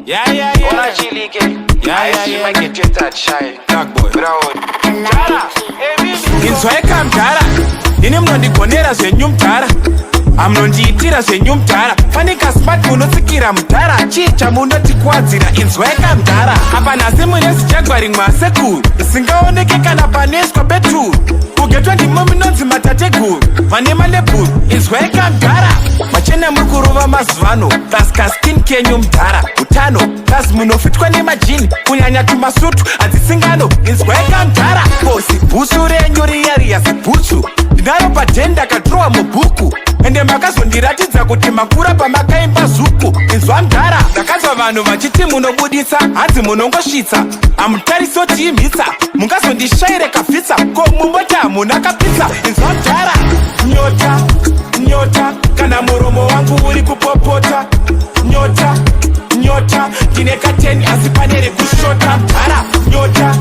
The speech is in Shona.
Yeah. Ona chili ke. I might get you that shy. Dark boy. Brown. Mtara. Inzweka mtara. Ini mnondigonera zvenyu mtara. Amunondiitira zvenyu mtara. Fanika smart munotsikira mtara. Chii chamunotikwadzira inzweka mtara. Apa nhasi mune zichagwari mwasekuru. Isingaoneke kana paneswa beturu. Kugetwa ndimo minonzi matateguru. Vane malebhuru. Inzweka mtara. Machena mukurova mazuvano. Tasika skin kenyu mtara. Utano. Plus munofitwa nemajini. Kunyanya tumasutu. Adzisingano. Inzweka mtara. Kosi bhusu renyu riya zibhutsu. Ndinaro padhenda kadrowa mubhuku. Ende makazondiratidza kuti makura pamakaimba zuku. Inzwa mtara. Ndakazwa vanhu vachiti munobudisa. Hanzi munongosvitsa. Hamutarisoti imhitsa. Mungazondishaire kafitsa. Ko mumboti hamuna kapitsa. Inzwa mtara. Nyota. Kana muromo wangu uri kupopota. Nyota. Ndine kateni asi panere kushota mtara. Nyota.